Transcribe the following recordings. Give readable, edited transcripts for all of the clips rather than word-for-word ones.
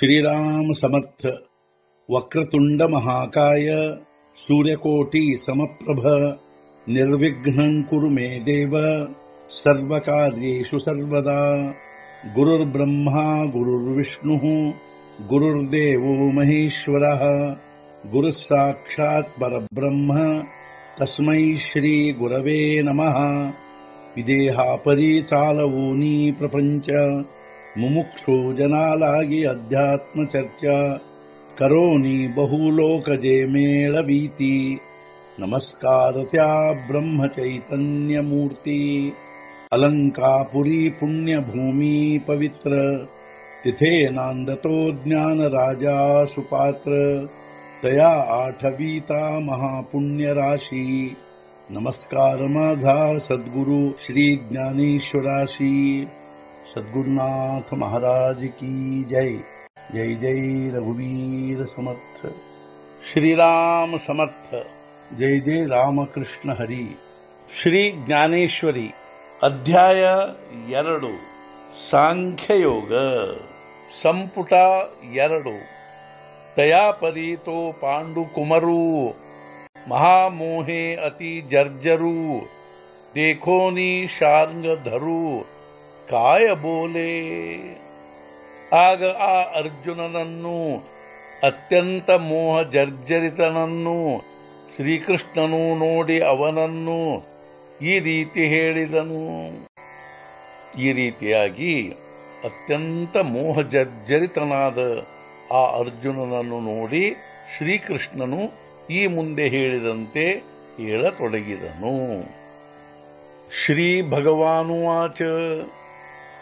श्रीराम समर्थ। वक्रतुंड महाकाय सूर्यकोटि समप्रभ निर्विघ्नं कुरु मे देव सर्वकार्येषु सर्वदा। गुरुर्ब्रह्मा गुरुर्विष्णुः गुरुर्देवो महेश्वरः गुरुः साक्षात् परब्रह्म तस्मै श्री गुरवे नमः। विदेहापरि चालवूनी प्रपंच मुमुक्षु जनालागी अध्यात्म चर्चा करोनी बहुलोकजे मेळवीती। नमस्कार त्या ब्रह्म चैतन्य मूर्ती अलंकापुरी पुण्यभूमी पवित्र तिथे नांदतो ज्ञान राजा सुपात्र तया आठवीता महापुण्य राशी। नमस्कार माझा सद्गुरु श्री ज्ञानेश्वराशी। सद्गुरुनाथ महाराज की जय। जय जय रघुवीर समर्थ। श्रीराम समर्थ। जय जय रामकृष्ण हरी। ಶ್ರೀ ಜ್ಞಾನೇಶ್ವರಿ ಅಧ್ಯಾಯ 2 ಸಾಂಖ್ಯಯೋಗ ಸಂಪುಟ 2 ತಯಾಪರೀತೋ ಪಾಂಡುಕುಮರೂ ಮಹಾಮೋಹೆ ಅತಿ ಜರ್ಜರು ದೇಖೋನಿ ಶಾರ್ಂಗಧರು ಕಾಯ ಬೋಲೆ। ಆಗ ಆ ಅರ್ಜುನನನ್ನು ಅತ್ಯಂತ ಮೋಹ ಜರ್ಜರಿತನನ್ನು ಶ್ರೀಕೃಷ್ಣನು ನೋಡಿ ಅವನನ್ನು ಈ ರೀತಿ ಹೇಳಿದನು। ಈ ರೀತಿಯಾಗಿ ಅತ್ಯಂತ ಮೋಹ ಜರ್ಜರಿತನಾದ ಆ ಅರ್ಜುನನನ್ನು ನೋಡಿ ಶ್ರೀಕೃಷ್ಣನು ಈ ಮುಂದೆ ಹೇಳಿದಂತೆ ಹೇಳತೊಡಗಿದನು। ಶ್ರೀ ಭಗವಾನುವಾಚ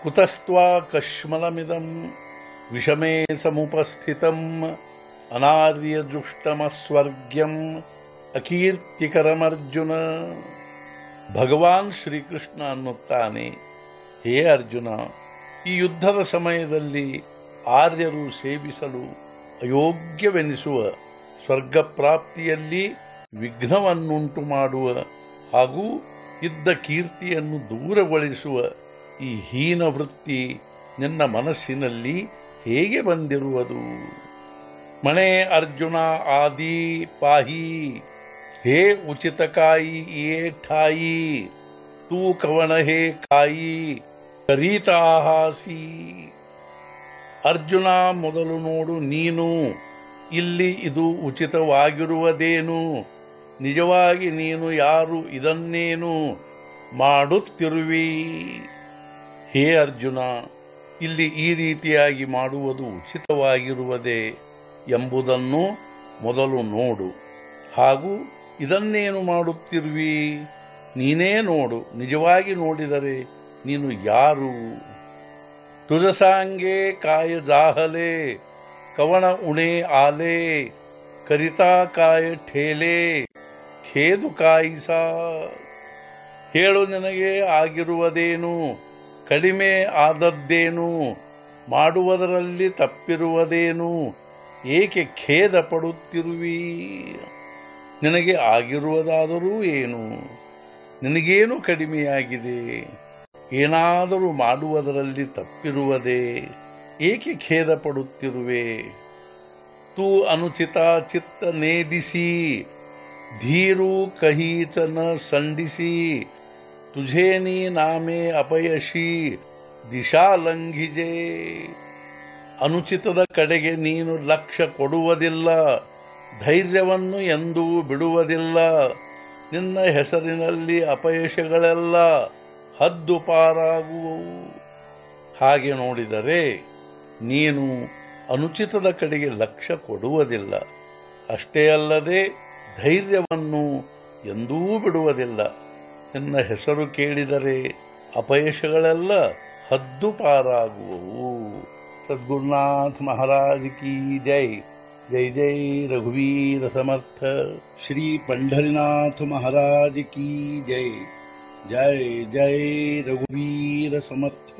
ಕುತಸ್ತ್ವಾ ಕಶ್ಮಲಮಿದಂ ವಿಷಮೇ ಸಮುಪಸ್ಥಿತಂ ಅನಾರ್ಯದೃಷ್ಟಮಸ್ವರ್ಗ್ಯಂ ಅಕೀರ್ತಿಕರಮರ್ಜುನ। ಭಗವಾನ್ ಶ್ರೀಕೃಷ್ಣ ಅನ್ನುತ್ತಾನೆ, ಹೇ ಅರ್ಜುನ, ಈ ಯುದ್ಧದ ಸಮಯದಲ್ಲಿ ಆರ್ಯರು ಸೇವಿಸಲು ಅಯೋಗ್ಯವೆನಿಸುವ ಸ್ವರ್ಗಪ್ರಾಪ್ತಿಯಲ್ಲಿ ವಿಘ್ನವನ್ನುಂಟು ಮಾಡುವ ಹಾಗೂ ಇದ್ದ ಕೀರ್ತಿಯನ್ನು ದೂರಗೊಳಿಸುವ ಈ ಹೀನ ವೃತ್ತಿ ನಿನ್ನ ಮನಸ್ಸಿನಲ್ಲಿ ಹೇಗೆ ಬಂದಿರುವುದು? ಮಣೆ ಅರ್ಜುನ ಆದಿ ಪಾಹಿ, ಹೇ ಉಚಿತಕಾಯಿ ಯೇ ಠಾಯಿ, ತೂ ಕವಣ ಹೇ ಕಾಯಿ ಕರೀತಾಹಾಸಿ। ಅರ್ಜುನ, ಮೊದಲು ನೋಡು ನೀನು, ಇಲ್ಲಿ ಇದು ಉಚಿತವಾಗಿರುವುದೇನು? ನಿಜವಾಗಿ ನೀನು ಯಾರು? ಇದನ್ನೇನು ಮಾಡುತ್ತಿರುವಿ? ಹೇ ಅರ್ಜುನ, ಇಲ್ಲಿ ಈ ರೀತಿಯಾಗಿ ಮಾಡುವುದು ಉಚಿತವಾಗಿರುವುದೇ ಎಂಬುದನ್ನು ಮೊದಲು ನೋಡು, ಹಾಗೂ ಇದನ್ನೇನು ಮಾಡುತ್ತಿರುವಿ ನೀನೇ ನೋಡು। ನಿಜವಾಗಿ ನೋಡಿದರೆ ನೀನು ಯಾರು? ತುಜಸಾಂಗೆ ಕಾಯ ಜಾಹಲೆ ಕವಣ ಉಣೆ ಆಲೆ ಕರಿತಾ ಕಾಯ ಠೇಲೆ ಖೇದು ಕಾಯಿಸಾ। ಹೇಳು, ನಿನಗೆ ಆಗಿರುವುದೇನು? ಕಡಿಮೆ ಆದದ್ದೇನು? ಮಾಡುವುದರಲ್ಲಿ ತಪ್ಪಿರುವುದೇನು? ಏಕೆ ಖೇದ ಪಡುತ್ತಿರುವಿ? ನಿನಗೆ ಆಗಿರುವುದಾದರೂ ಏನು? ನಿನಗೇನು ಕಡಿಮೆಯಾಗಿದೆ? ಏನಾದರೂ ಮಾಡುವುದರಲ್ಲಿ ತಪ್ಪಿರುವುದೇ? ಏಕೆ ಖೇದ ಪಡುತ್ತಿರುವೆ? ತೂ ಅನುಚಿತ ಚಿತ್ತ ನೇದಿಸಿ ಧೀರು ಕಹೀಚನ ಸಂಡಿಸಿ ತುझे ನಾಮೇ ಅಪಯಶಿ ದಿಶಾ ಲಂಘಿಜೆ। ಅನುಚಿತದ ಕಡೆಗೆ ನೀನು ಲಕ್ಷ್ಯ ಕೊಡುವುದಿಲ್ಲ, ಧೈರ್ಯವನ್ನು ಎಂದೂ ಬಿಡುವುದಿಲ್ಲ। ನಿನ್ನ ಹೆಸರಿನಲ್ಲಿ ಅಪಯಶಗಳೆಲ್ಲ ಹದ್ದು ಪಾರಾಗುವವು। ಹಾಗೆ ನೋಡಿದರೆ ನೀನು ಅನುಚಿತದ ಕಡೆಗೆ ಲಕ್ಷ್ಯ ಕೊಡುವುದಿಲ್ಲ, ಅಷ್ಟೇ ಅಲ್ಲದೆ ಧೈರ್ಯವನ್ನು ಎಂದೂ ಬಿಡುವುದಿಲ್ಲ। ನಿನ್ನ ಹೆಸರು ಕೇಳಿದರೆ ಅಪಯಶಗಳೆಲ್ಲ ಹದ್ದು ಪಾರಾಗುವವು। ಸದ್ಗುರುನಾಥ ಮಹಾರಾಜ್ ಕಿ ಜೈ। ಜೈ ಜೈ ರಘುವೀರ ಸಮರ್ಥ। ಶ್ರೀ पंढरीनाथ महाराज की जय। जय जय रघुवीर समर्थ।